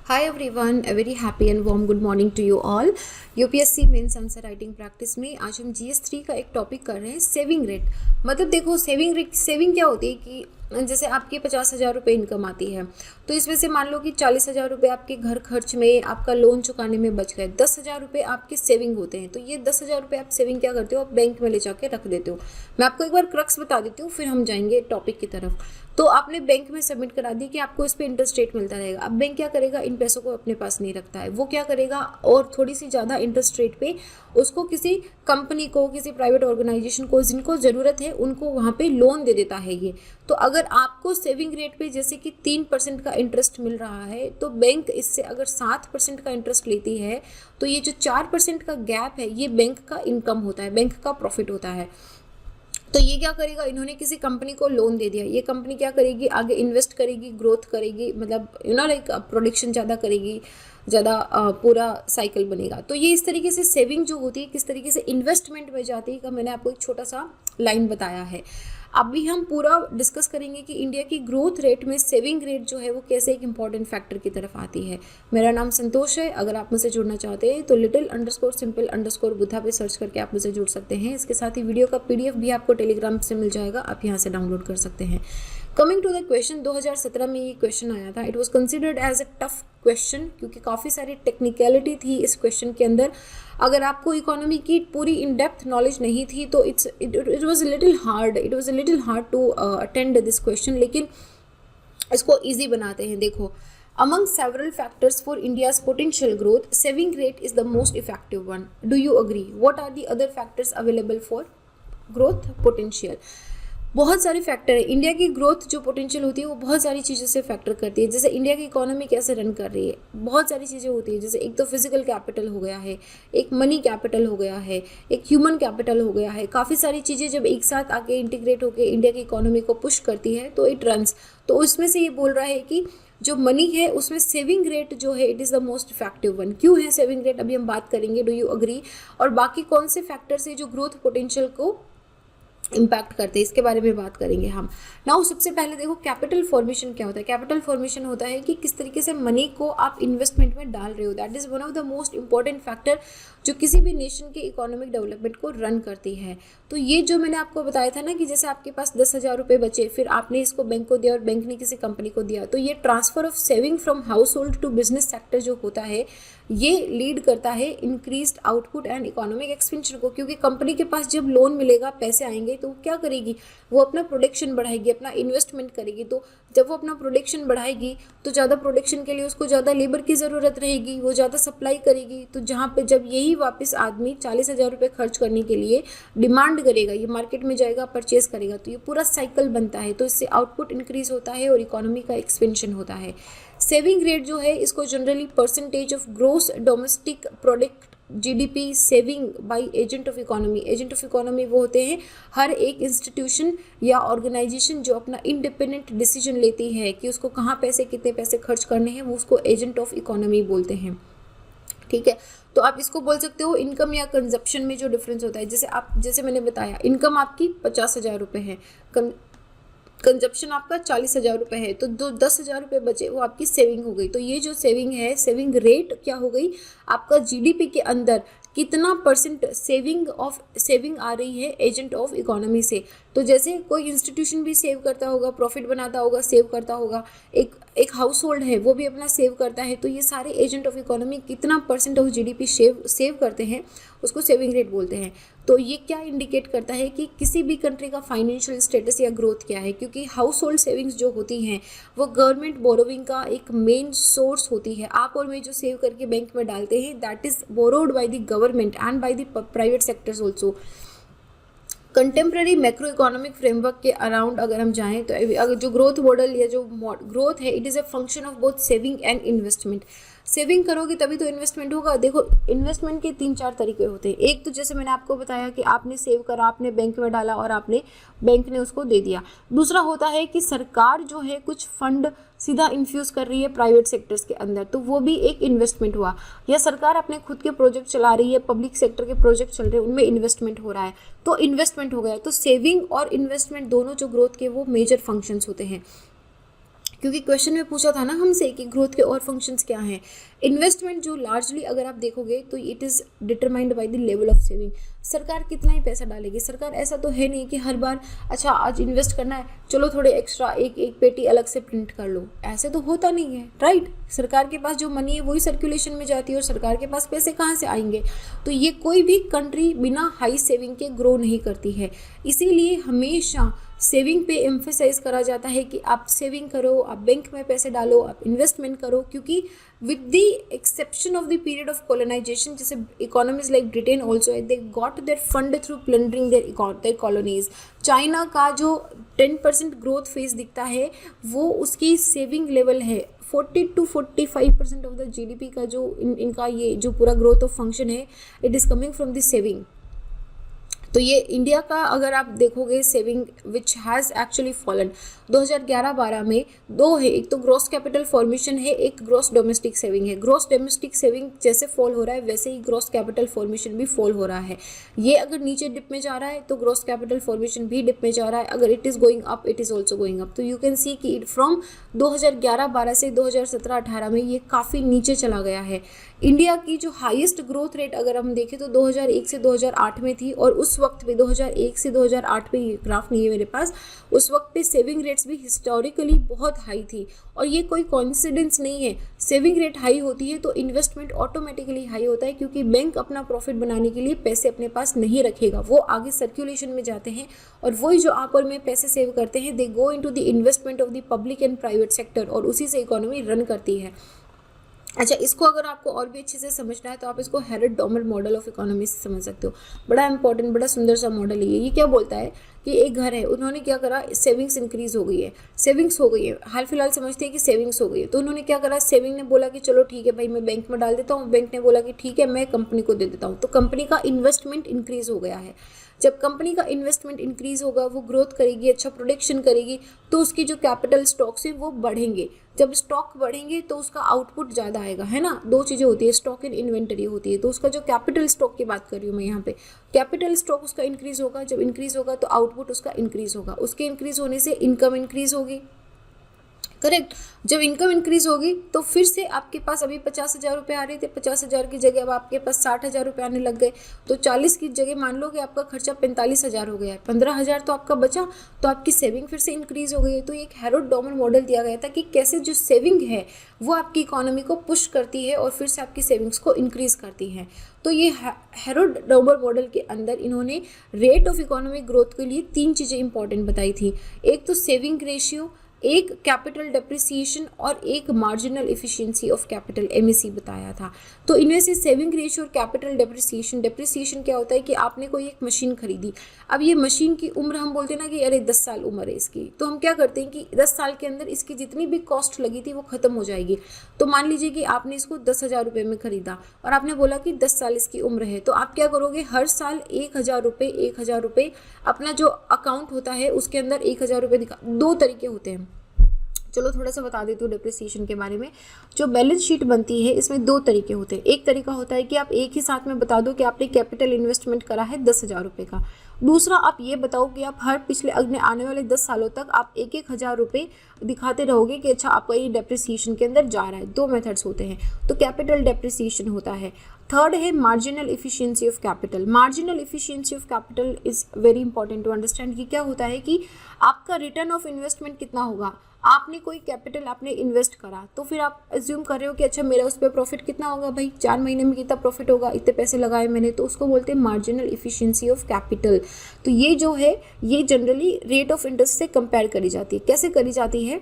Hi everyone, a very happy and warm good morning to you all. UPSC mains answer writing practice में आज हम GS 3 का एक topic कर रहे हैं सेविंग रेट। मतलब देखो सेविंग क्या होती है कि जैसे आपकी 50,000 रुपये इनकम आती है तो इसमें से मान लो कि 40,000 रुपये आपके घर खर्च में, आपका लोन चुकाने में बच गए। 10,000 रुपये आपके सेविंग होते हैं। तो ये 10,000 रुपये आप सेविंग क्या करते हो, आप बैंक में ले जाके रख देते हो। मैं आपको एक बार क्रक्स बता देती हूँ, फिर हम जाएंगे टॉपिक की तरफ। तो आपने बैंक में सबमिट करा दी कि आपको इस पे इंटरेस्ट रेट मिलता रहेगा। अब बैंक क्या करेगा, इन पैसों को अपने पास नहीं रखता है। वो क्या करेगा, और थोड़ी सी ज़्यादा इंटरेस्ट रेट पे उसको किसी कंपनी को, किसी प्राइवेट ऑर्गेनाइजेशन को जिनको ज़रूरत है उनको वहाँ पे लोन दे देता है ये। तो अगर आपको सेविंग रेट पे जैसे कि 3% का इंटरेस्ट मिल रहा है तो बैंक इससे अगर 7% का इंटरेस्ट लेती है तो ये जो 4% का गैप है ये बैंक का इनकम होता है, बैंक का प्रॉफिट होता है। तो ये क्या करेगा, इन्होंने किसी कंपनी को लोन दे दिया, ये कंपनी क्या करेगी, आगे इन्वेस्ट करेगी, ग्रोथ करेगी, मतलब लाइक प्रोडक्शन ज़्यादा करेगी, ज़्यादा पूरा साइकिल बनेगा। तो ये इस तरीके से सेविंग जो होती है किस तरीके से इन्वेस्टमेंट में जाती है का मैंने आपको एक छोटा सा लाइन बताया है। अभी हम पूरा डिस्कस करेंगे कि इंडिया की ग्रोथ रेट में सेविंग रेट जो है वो कैसे एक इंपॉर्टेंट फैक्टर की तरफ आती है। मेरा नाम संतोष है। अगर आप मुझसे जुड़ना चाहते हैं तो little_simple_बुद्धा पे सर्च करके आप मुझसे जुड़ सकते हैं। इसके साथ ही वीडियो का PDF भी आपको टेलीग्राम से मिल जाएगा, आप यहाँ से डाउनलोड कर सकते हैं। कमिंग टू द क्वेश्चन, 2017 में ये क्वेश्चन आया था। It was considered as a tough question क्योंकि काफ़ी सारी टेक्निकलिटी थी इस क्वेश्चन के अंदर। अगर आपको इकोनॉमी की पूरी इन डेप्थ नॉलेज नहीं थी तो it was a little hard to attend this question, लेकिन इसको ईजी बनाते हैं। देखो, among several factors for India's potential growth, saving rate is the most effective one. Do you agree? What are the other factors available for growth potential? बहुत सारे factor है। India की growth जो पोटेंशियल होती है वो बहुत सारी चीज़ों से फैक्टर करती है। जैसे इंडिया की इकोनॉमी कैसे रन कर रही है, बहुत सारी चीज़ें होती है। जैसे एक तो फिजिकल कैपिटल हो गया है, एक मनी कैपिटल हो गया है, एक ह्यूमन कैपिटल हो गया है। काफ़ी सारी चीज़ें जब एक साथ आके इंटीग्रेट होकर इंडिया की इकोनॉमी को पुश करती है तो इट रन्स। तो उसमें से ये बोल रहा है कि जो मनी है उसमें सेविंग रेट जो है it is the most effective one. क्यों है सेविंग रेट, अभी हम बात करेंगे। Do you agree? और बाकी कौन से फैक्टर्स है जो ग्रोथ पोटेंशियल को इम्पैक्ट करते हैं, इसके बारे में बात करेंगे हम। नाउ सबसे पहले देखो कैपिटल फॉर्मेशन क्या होता है। कैपिटल फॉर्मेशन होता है कि किस तरीके से मनी को आप इन्वेस्टमेंट में डाल रहे हो। That is one of the most important factor जो किसी भी नेशन के इकोनॉमिक डेवलपमेंट को रन करती है। तो ये जो मैंने आपको बताया था ना कि जैसे आपके पास 10,000 रुपये बचे, फिर आपने इसको बैंक को दिया और बैंक ने किसी कंपनी को दिया, तो ये transfer of saving from household to business sector जो होता है ये लीड करता है increased output and economic expansion को। क्योंकि कंपनी के पास जब लोन मिलेगा, पैसे आएंगे, तो वो क्या करेगी, वो अपना प्रोडक्शन बढ़ाएगी, अपना इन्वेस्टमेंट करेगी। तो जब वो अपना प्रोडक्शन बढ़ाएगी तो ज़्यादा प्रोडक्शन के लिए उसको ज़्यादा लेबर की ज़रूरत रहेगी, वो ज़्यादा सप्लाई करेगी। तो जहाँ पे जब यही वापस आदमी 40,000 रुपये खर्च करने के लिए डिमांड करेगा, ये मार्केट में जाएगा, परचेज करेगा, तो ये पूरा साइकिल बनता है। तो इससे आउटपुट इंक्रीज होता है और इकोनॉमी का एक्सपेंशन होता है। सेविंग रेट जो है इसको generally percentage of gross domestic product GDP saving by agent of economy. Agent of economy वो होते हैं हर एक इंस्टीट्यूशन या ऑर्गेनाइजेशन जो अपना इंडिपेंडेंट डिसीजन लेती है कि उसको कहाँ पैसे, कितने पैसे खर्च करने हैं, वो उसको एजेंट ऑफ इकोनॉमी बोलते हैं। ठीक है, तो आप इसको बोल सकते हो इनकम या कंजप्शन में जो डिफरेंस होता है। जैसे मैंने बताया, इनकम आपकी 50,000 रुपये है, कंजप्शन आपका 40,000 रुपये है, तो जो 10,000 रुपये बचे वो आपकी सेविंग हो गई। तो ये जो सेविंग है, सेविंग रेट क्या हो गई, आपका GDP के अंदर कितना परसेंट सेविंग आ रही है एजेंट ऑफ इकोनॉमी से। तो जैसे कोई इंस्टीट्यूशन भी सेव करता होगा, प्रॉफिट बनाता होगा, सेव करता होगा, एक हाउस होल्ड है वो भी अपना सेव करता है, तो ये सारे एजेंट ऑफ इकोनॉमी कितना परसेंट ऑफ GDP सेव करते हैं उसको सेविंग रेट बोलते हैं। तो ये क्या इंडिकेट करता है कि किसी भी कंट्री का फाइनेंशियल स्टेटस या ग्रोथ क्या है। क्योंकि हाउस होल्ड सेविंग्स जो होती हैं वो गवर्नमेंट बोरोविंग का एक मेन सोर्स होती है। आप और मैं जो सेव करके बैंक में डालते हैं that is borrowed by the government and by the private sectors also. Contemporary macro economic framework के अराउंड अगर हम जाएं तो अगर जो ग्रोथ मॉडल या जो ग्रोथ है it is a function of both saving and investment. Saving करोगे तभी तो इन्वेस्टमेंट होगा। देखो, इन्वेस्टमेंट के 3-4 तरीके होते हैं। एक तो जैसे मैंने आपको बताया कि आपने सेव करा, आपने बैंक में डाला और आपने बैंक ने उसको दे दिया। दूसरा होता है कि सरकार जो है कुछ फंड सीधा इन्फ्यूज़ कर रही है प्राइवेट सेक्टर्स के अंदर, तो वो भी एक इन्वेस्टमेंट हुआ। या सरकार अपने खुद के प्रोजेक्ट चला रही है, पब्लिक सेक्टर के प्रोजेक्ट चल रहे हैं, उनमें इन्वेस्टमेंट हो रहा है, तो इन्वेस्टमेंट हो गया। तो सेविंग और इन्वेस्टमेंट दोनों जो ग्रोथ के वो मेजर फंक्शंस होते हैं। क्योंकि क्वेश्चन में पूछा था ना हमसे कि ग्रोथ के और फंक्शंस क्या हैं। इन्वेस्टमेंट जो लार्जली अगर आप देखोगे तो it is determined by the level of saving. सरकार कितना ही पैसा डालेगी, सरकार ऐसा तो है नहीं कि हर बार अच्छा आज इन्वेस्ट करना है चलो थोड़े एक्स्ट्रा एक एक पेटी अलग से प्रिंट कर लो, ऐसे तो होता नहीं है, राइट। सरकार के पास जो मनी है वही सर्कुलेशन में जाती है और सरकार के पास पैसे कहाँ से आएंगे। तो ये कोई भी कंट्री बिना हाई सेविंग के ग्रो नहीं करती है। इसीलिए हमेशा सेविंग पे एम्फेसाइज करा जाता है कि आप सेविंग करो, आप बैंक में पैसे डालो, आप इन्वेस्टमेंट करो, क्योंकि with the exception of the period of colonization, जैसे economies like Britain also they got their fund through plundering their colonies. China का जो 10% ग्रोथ फेज दिखता है वो उसकी सेविंग लेवल है। 40 to 45% ऑफ द GDP का जो इनका ये जो पूरा ग्रोथ ऑफ फंक्शन है it is coming from the saving. तो ये इंडिया का अगर आप देखोगे saving which has actually fallen 2011-12 में दो है, एक तो ग्रॉस कैपिटल फॉर्मेशन है, एक ग्रॉस डोमेस्टिक सेविंग है। ग्रॉस डोमेस्टिक सेविंग जैसे फॉल हो रहा है वैसे ही ग्रॉस कैपिटल फॉर्मेशन भी फॉल हो रहा है। ये अगर नीचे डिप में जा रहा है तो ग्रॉस कैपिटल फॉर्मेशन भी डिप में जा रहा है, अगर it is going up it is also going up. तो यू कैन सी कि फ्रॉम 2011-12 से 2017-18 में ये काफ़ी नीचे चला गया है। इंडिया की जो हाईएस्ट ग्रोथ रेट अगर हम देखें तो 2001 से 2008 में थी, और उस वक्त पे 2001 से 2008 पे, ये ग्राफ नहीं है मेरे पास, उस वक्त पे सेविंग रेट्स भी हिस्टोरिकली बहुत हाई थी। और ये कोई कोइंसिडेंस नहीं है, सेविंग रेट हाई होती है तो इन्वेस्टमेंट ऑटोमेटिकली हाई होता है, क्योंकि बैंक अपना प्रॉफिट बनाने के लिए पैसे अपने पास नहीं रखेगा, वो आगे सर्कुलेशन में जाते हैं और वही जो आप और में पैसे सेव करते हैं they go into the investment of the public and private sector, और उसी से इकोनॉमी रन करती है। अच्छा, इसको अगर आपको और भी अच्छे से समझना है तो आप इसको हेरेड डॉमर मॉडल ऑफ इकोनॉमी से समझ सकते हो। बड़ा इंपॉर्टेंट, बड़ा सुंदर सा मॉडल है ये क्या बोलता है कि एक घर है, उन्होंने क्या करा, सेविंग्स इंक्रीज हो गई है, सेविंग्स हो गई है, हाल फिलहाल समझते हैं कि सेविंग्स हो गई है, तो उन्होंने क्या करा, सेविंग ने बोला कि चलो ठीक है भाई मैं बैंक में डाल देता हूँ, बैंक ने बोला कि ठीक है मैं कंपनी को दे देता हूँ, तो कंपनी का इन्वेस्टमेंट इंक्रीज हो गया है। जब कंपनी का इन्वेस्टमेंट इंक्रीज होगा, वो ग्रोथ करेगी, अच्छा प्रोडक्शन करेगी, तो उसकी जो कैपिटल स्टॉक्स हैं वो बढ़ेंगे। जब स्टॉक बढ़ेंगे तो उसका आउटपुट ज़्यादा आएगा, है ना। दो चीज़ें होती है, स्टॉक एंड इन्वेंटरी होती है। तो उसका जो कैपिटल स्टॉक की बात कर रही हूँ मैं यहाँ पे, कैपिटल स्टॉक उसका इंक्रीज होगा, जब इंक्रीज होगा तो आउटपुट उसका इंक्रीज होगा, उसके इंक्रीज होने से इनकम इंक्रीज होगी, करेक्ट। जब इनकम इंक्रीज होगी तो फिर से आपके पास अभी 50,000 रुपये आ रहे थे, 50,000 की जगह अब आपके पास 60,000 रुपये आने लग गए, तो 40 की जगह मान लो कि आपका खर्चा 45,000 हो गया है, 15,000 तो आपका बचा, तो आपकी सेविंग फिर से इंक्रीज हो गई है। तो एक हेरोड डॉमर मॉडल दिया गया था कि कैसे जो सेविंग है वो आपकी इकोनॉमी को पुश करती है और फिर से आपकी सेविंग्स को इंक्रीज करती है। तो ये हेरोड डॉमर मॉडल के अंदर इन्होंने रेट ऑफ इकोनॉमिक ग्रोथ के लिए 3 चीज़ें इंपॉर्टेंट बताई थी, एक तो सेविंग रेशियो, एक कैपिटल डेप्रिसिएशन और एक marginal efficiency of capital MAC बताया था। तो इनमें से सेविंग रेशियो और कैपिटल डेप्रिसिएशन क्या होता है कि आपने कोई एक मशीन खरीदी, अब ये मशीन की उम्र हम बोलते हैं ना कि अरे 10 साल उम्र है इसकी, तो हम क्या करते हैं कि 10 साल के अंदर इसकी जितनी भी कॉस्ट लगी थी वो खत्म हो जाएगी। तो मान लीजिए कि आपने इसको 10,000 रुपये में खरीदा और आपने बोला कि 10 साल इसकी उम्र है, तो आप क्या करोगे, हर साल 1,000 रुपये अपना जो अकाउंट होता है उसके अंदर 1,000 रुपये दिखा। 2 तरीके होते हैं, चलो थोड़ा सा बता देती हूँ डिप्रिसिएशन के बारे में। जो बैलेंस शीट बनती है इसमें 2 तरीके होते हैं। एक तरीका होता है कि आप एक ही साथ में बता दो कि आपने कैपिटल इन्वेस्टमेंट करा है 10,000 रुपये का। दूसरा, आप ये बताओ कि आप हर पिछले आने वाले 10 सालों तक आप 1,000 रुपये दिखाते रहोगे कि अच्छा आपका ये डेप्रिसिएशन के अंदर जा रहा है। 2 मेथड्स होते हैं, तो कैपिटल डेप्रिसिएशन होता है। थर्ड है marginal efficiency of capital. Marginal efficiency of capital is very important to understand. ये क्या होता है कि आपका रिटर्न ऑफ इन्वेस्टमेंट कितना होगा। आपने कोई कैपिटल आपने इन्वेस्ट करा, तो फिर आप एज्यूम कर रहे हो कि अच्छा मेरा उस पर प्रॉफिट कितना होगा, भाई 4 महीने में कितना प्रॉफिट होगा, इतने पैसे लगाए मैंने, तो उसको बोलते हैं मार्जिनल इफिशिएंसी ऑफ कैपिटल। तो ये जो है ये जनरली रेट ऑफ इंटरेस्ट से कंपेयर करी जाती है। कैसे करी जाती है,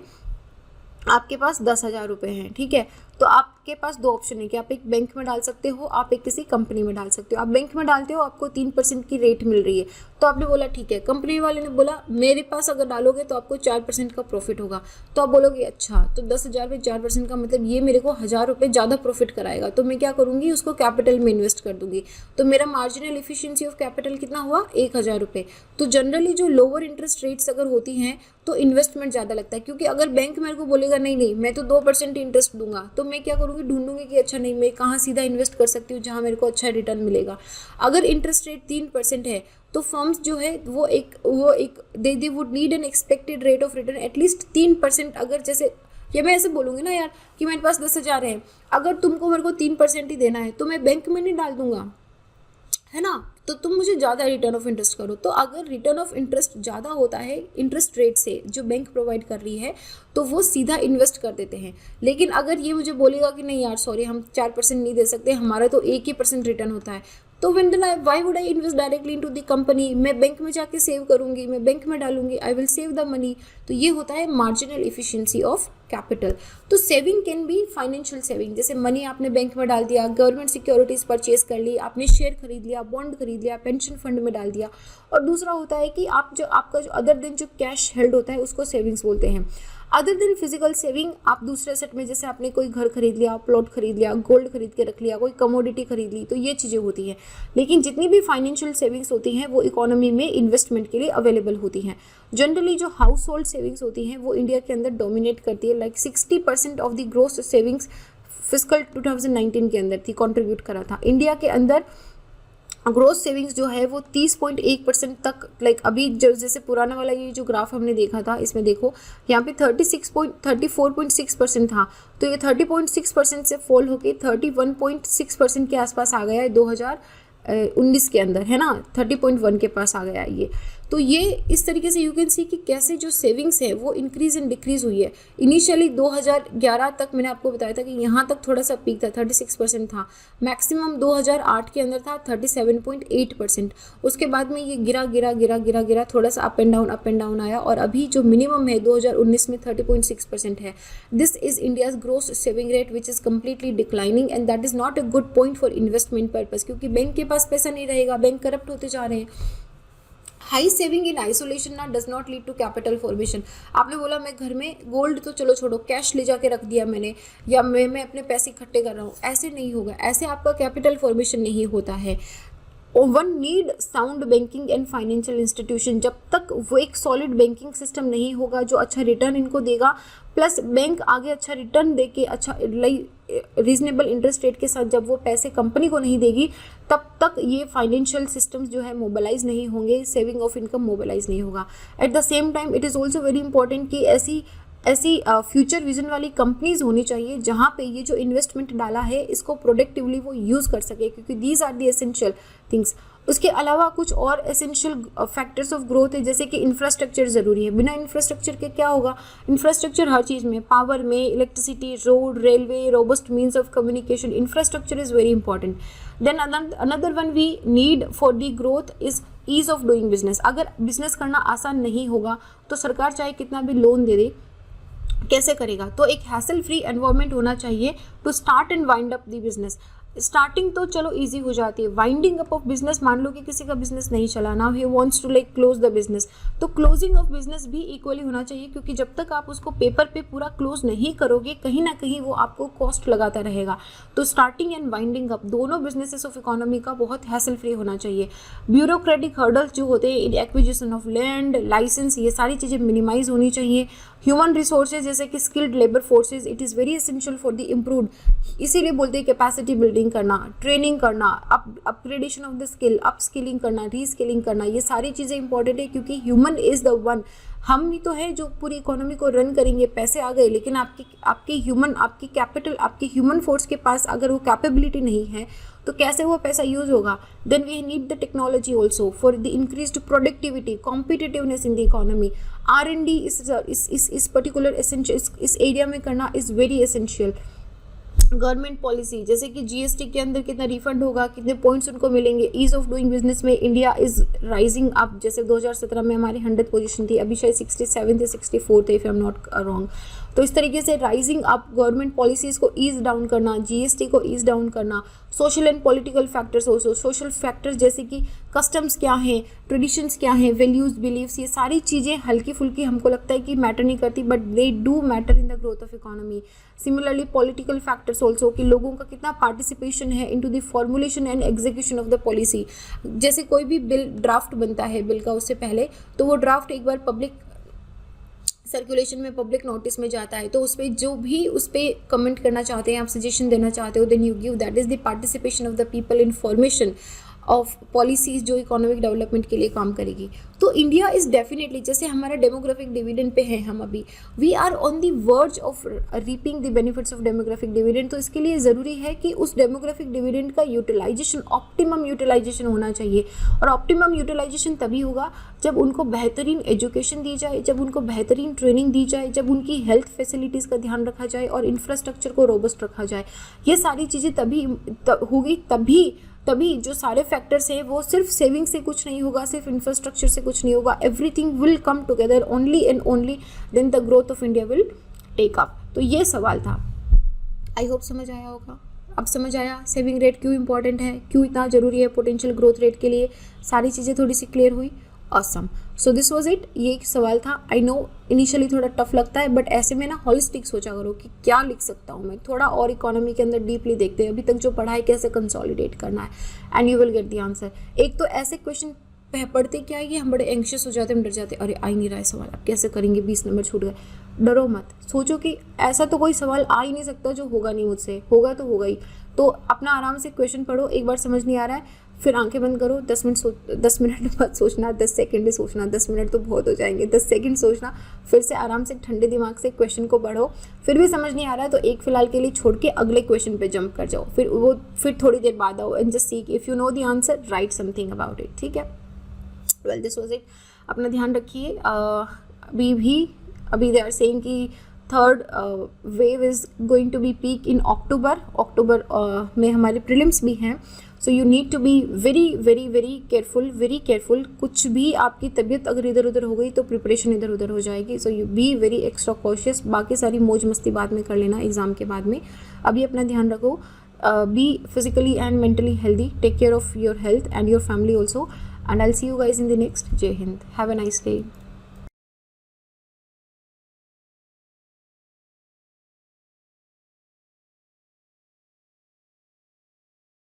आपके पास 10,000 रुपये हैं, ठीक है, तो आपके पास 2 ऑप्शन है कि आप एक बैंक में डाल सकते हो, आप एक किसी कंपनी में डाल सकते हो। आप बैंक में डालते हो, आपको 3% की रेट मिल रही है, तो आपने बोला ठीक है। कंपनी वाले ने बोला मेरे पास अगर डालोगे तो आपको 4% का प्रॉफिट होगा, तो आप बोलोगे अच्छा, तो 10,000 पे 4% का मतलब ये मेरे को 1,000 रुपये ज़्यादा प्रॉफिट कराएगा, तो मैं क्या करूँगी, उसको कैपिटल में इन्वेस्ट कर दूँगी। तो मेरा मार्जिनल इफिशिएंसी ऑफ कैपिटल कितना हुआ, 1,000 रुपये। तो जनरली जो लोअर इंटरेस्ट रेट्स अगर होती हैं तो इन्वेस्टमेंट ज़्यादा लगता है, क्योंकि अगर बैंक मेरे को बोलेगा नहीं मैं तो 2% इंटरेस्ट दूंगा, तो मैं क्या करूँगी, ढूंढूंगी कि अच्छा नहीं मैं कहाँ सीधा इन्वेस्ट कर सकती हूँ जहाँ मेरे को अच्छा रिटर्न मिलेगा। अगर इंटरेस्ट रेट 3% है तो फर्म्स जो है वो एक they would need an expected rate of return at least 3%। अगर जैसे ये मैं ऐसे बोलूँगी ना यार कि मेरे पास 10,000 है, अगर तुमको मेरे को 3% ही देना है तो मैं बैंक में नहीं डाल दूंगा, है ना, तो तुम मुझे ज़्यादा रिटर्न ऑफ इंटरेस्ट करो। तो अगर रिटर्न ऑफ इंटरेस्ट ज़्यादा होता है इंटरेस्ट रेट से जो बैंक प्रोवाइड कर रही है तो वो सीधा इन्वेस्ट कर देते हैं। लेकिन अगर ये मुझे बोलेगा कि नहीं यार सॉरी हम 4% नहीं दे सकते, हमारा तो 1% रिटर्न होता है, तो why would I invest directly into the company, मैं बैंक में जाके सेव करूंगी, मैं बैंक में डालूंगी, I will save the money. तो ये होता है मार्जिनल इफिशिएंसी ऑफ कैपिटल। तो saving can be financial saving, जैसे मनी आपने बैंक में डाल दिया, गवर्नमेंट सिक्योरिटीज परचेज कर ली, आपने शेयर खरीद लिया, बॉन्ड खरीद लिया, पेंशन फंड में डाल दिया। और दूसरा होता है कि आपका जो अदर देन जो कैश हेल्ड होता है उसको सेविंग्स बोलते हैं। अदर देन फिजिकल सेविंग आप दूसरे सेट में, जैसे आपने कोई घर खरीद लिया, प्लॉट खरीद लिया, गोल्ड खरीद के रख लिया, कोई कमोडिटी खरीद ली, तो ये चीज़ें होती हैं। लेकिन जितनी भी फाइनेंशियल सेविंग्स होती हैं वो इकोनॉमी में इन्वेस्टमेंट के लिए अवेलेबल होती हैं। जनरली जो हाउस होल्ड सेविंग्स होती हैं वो इंडिया के अंदर डोमिनेट करती है, like 60% of the gross savings fiscal 2019 के अंदर थी, कॉन्ट्रीब्यूट करा था। इंडिया के अंदर ग्रोस सेविंग्स जो है वो 30.1% तक, लाइक अभी जो जैसे पुराना वाला ये जो ग्राफ हमने देखा था इसमें देखो यहाँ पे 34.6% था, तो ये 30.6% से फॉल होके 31.6% के आसपास आ गया है 2019 के अंदर, है ना, 30.1 के पास आ गया है ये। तो ये इस तरीके से यू कैन सी कि कैसे जो सेविंग्स है वो इंक्रीज एंड डिक्रीज हुई है। इनिशियली 2011 तक मैंने आपको बताया था कि यहाँ तक थोड़ा सा पीक था, 36% था, मैक्सिमम 2008 के अंदर था 37.8%। उसके बाद में ये गिरा थोड़ा सा अप एंड डाउन आया, और अभी जो मिनिमम है 2019 में 30.6% है। This is India's gross saving rate which is completely declining and that is not a good point for investment purpose, क्योंकि बैंक के पास पैसा नहीं रहेगा, बैंक करप्ट होते जा रहे हैं। हाई सेविंग इन आइसोलेशन ना does not lead to capital formation. आपने बोला मैं घर में गोल्ड तो चलो छोड़ो, कैश ले जाके रख दिया मैंने, या मैं अपने पैसे इकट्ठे कर रहा हूँ, ऐसे नहीं होगा, ऐसे आपका कैपिटल फॉर्मेशन नहीं होता है। One need sound banking and financial institution, जब तक वो एक सॉलिड बैंकिंग सिस्टम नहीं होगा जो अच्छा रिटर्न इनको देगा, प्लस बैंक आगे अच्छा रिटर्न दे के अच्छा रीजनेबल इंटरेस्ट रेट के साथ जब वो पैसे कंपनी को नहीं देगी, तब तक ये फाइनेंशियल सिस्टम्स जो है मोबिलाइज नहीं होंगे, सेविंग ऑफ इनकम मोबिलाइज नहीं होगा। At the same time it is also very important कि ऐसी फ्यूचर विजन वाली कंपनीज होनी चाहिए जहाँ पे ये जो इन्वेस्टमेंट डाला है इसको प्रोडक्टिवली वो यूज़ कर सके, क्योंकि these are the essential things. उसके अलावा कुछ और एसेंशियल फैक्टर्स ऑफ ग्रोथ है, जैसे कि इंफ्रास्ट्रक्चर ज़रूरी है। बिना इंफ्रास्ट्रक्चर के क्या होगा, इंफ्रास्ट्रक्चर हर चीज़ में, पावर में, electricity, road, railway, robust means of communication, infrastructure is very important. Then another one we need for the growth is ease of doing business. अगर बिजनेस करना आसान नहीं होगा तो सरकार चाहे कितना भी लोन दे दे, कैसे करेगा? तो एक हैसल फ्री एनवायरनमेंट होना चाहिए to start and wind up the business. Starting तो चलो इजी हो जाती है, वाइंडिंग अप ऑफ बिजनेस, मान लो कि किसी का बिजनेस नहीं चला, now he wants to like close the business, तो क्लोजिंग ऑफ बिजनेस भी इक्वली होना चाहिए, क्योंकि जब तक आप उसको पेपर पे पूरा क्लोज नहीं करोगे कहीं ना कहीं वो आपको कॉस्ट लगाता रहेगा। तो स्टार्टिंग एंड वाइंडिंग अप दोनों बिजनेसेस ऑफ इकोनॉमी का बहुत हैसल फ्री होना चाहिए। ब्यूरोक्रेटिक हर्डल्स जो होते हैं इन एक्विजिशन ऑफ लैंड, लाइसेंस, ये सारी चीज़ें मिनिमाइज होनी चाहिए। ह्यूमन रिसोर्सेज जैसे कि skilled labour forces, it is very essential for the improved, इसीलिए बोलते हैं कैपेसिटी बिल्डिंग करना, ट्रेनिंग करना, upgradation of the skill, upskilling करना, रीस्किलिंग करना, ये सारी चीज़ें इंपॉर्टेंट है, क्योंकि ह्यूमन इज़ द वन, हम ही तो है जो पूरी इकोनॉमी को रन करेंगे। पैसे आ गए लेकिन आपकी कैपिटल, आपकी ह्यूमन फोर्स के पास अगर वो कैपेबिलिटी नहीं है तो कैसे वो पैसा यूज होगा? Then we need the technology also for the increased productivity, competitiveness in the economy. R&D is particular essential, इस एरिया में करना is very essential. Government policy जैसे कि GST के अंदर कितना रिफंड होगा, कितने पॉइंट्स उनको मिलेंगे। ईज ऑफ डूइंग बिजनेस में इंडिया इज राइजिंग अप, जैसे 2017 में हमारी 100th पोजीशन थी, अभी शायद 67 या 64 थे if I am not wrong. तो इस तरीके से राइजिंग अप, गवर्नमेंट पॉलिसीज़ को ईज डाउन करना, GST को ईज डाउन करना। Social and political factors also, social factors जैसे कि कस्टम्स क्या हैं, ट्रेडिशंस क्या हैं, वैल्यूज़, बिलीव्स, ये सारी चीज़ें हल्की फुल्की हमको लगता है कि मैटर नहीं करती, but they do matter in the growth of economy. Similarly political factors also, कि लोगों का कितना पार्टिसिपेशन है into the formulation and execution of the policy. जैसे कोई भी बिल ड्राफ्ट बनता है बिल का, उससे पहले तो वो ड्राफ्ट एक बार पब्लिक सर्कुलेशन में, पब्लिक नोटिस में जाता है, तो उस पर जो भी उस पर कमेंट करना चाहते हैं, आप सजेशन देना चाहते हो, then you give, that is the participation of the people in formation of policies जो इकोनॉमिक डेवलपमेंट के लिए काम करेगी। तो इंडिया इज़ डेफिनेटली, जैसे हमारा डेमोग्राफिक डिविडेंड पे है हम अभी, we are on the verge of reaping the benefits of demographic dividend. तो इसके लिए ज़रूरी है कि उस डेमोग्राफिक डिविडेंड का यूटिलाइजेशन, ऑप्टिमम यूटिलाइजेशन होना चाहिए। और ऑप्टिमम यूटिलाइजेशन तभी होगा जब उनको बेहतरीन एजुकेशन दी जाए, जब उनको बेहतरीन ट्रेनिंग दी जाए, जब उनकी हेल्थ फैसिलिटीज़ का ध्यान रखा जाए और इंफ्रास्ट्रक्चर को रोबस्ट रखा जाए। ये सारी चीज़ें तभी होगी, तभी जो सारे फैक्टर्स हैं वो सिर्फ सेविंग से कुछ नहीं होगा, सिर्फ इंफ्रास्ट्रक्चर से कुछ नहीं होगा। Everything will come together only and only then the growth of India will take up. तो ये सवाल था, आई होप समझ आया होगा। अब समझ आया सेविंग रेट क्यों इंपॉर्टेंट है, क्यों इतना ज़रूरी है पोटेंशियल ग्रोथ रेट के लिए, सारी चीज़ें थोड़ी सी क्लियर हुई। Awesome. So this was it, ये एक सवाल था। आई नो इनिशियली थोड़ा टफ लगता है, बट ऐसे में ना होलिस्टिक सोचा करो कि क्या लिख सकता हूँ मैं, थोड़ा और इकोनॉमी के अंदर डीपली देखते हैं, अभी तक जो पढ़ा है कैसे कंसोलिडेट करना है, and you will get the answer. एक तो ऐसे क्वेश्चन पढ़ते क्या है कि हम बड़े एंक्शियस हो जाते हैं, हम डर जाते हैं, अरे आ ही नहीं रहा है सवाल, अब कैसे करेंगे, 20 नंबर छूट गए। डरो मत, सोचो कि ऐसा तो कोई सवाल आ ही नहीं सकता जो होगा नहीं मुझसे, होगा तो होगा ही। तो अपना आराम से क्वेश्चन पढ़ो, एक बार समझ नहीं आ रहा है फिर आंखें बंद करो, 10 मिनट मत सोचना, 10 सेकंड ही सोचना, 10 मिनट तो बहुत हो जाएंगे, 10 सेकंड सोचना, फिर से आराम से ठंडे दिमाग से क्वेश्चन को पढ़ो। फिर भी समझ नहीं आ रहा है तो एक फिलहाल के लिए छोड़ के अगले क्वेश्चन पे जंप कर जाओ, फिर थोड़ी देर बाद आओ and just seek, if you know the answer right something about it. ठीक है, वेल दिस वाज इट। अपना ध्यान रखिए। अभी दे आर सेइंग कि third wave is going to be peak in October में हमारे प्रीलिम्स भी हैं। So you need to be very careful. कुछ भी आपकी तबीयत अगर इधर उधर हो गई तो प्रिपरेशन इधर उधर हो जाएगी। So you be very extra cautious. बाकी सारी मौज मस्ती बाद में कर लेना एग्जाम के बाद में, अभी अपना ध्यान रखो। Be physically and mentally healthy, take care of your health and your family also, and I'll see you guys in the next. Jai Hind. Have a nice day.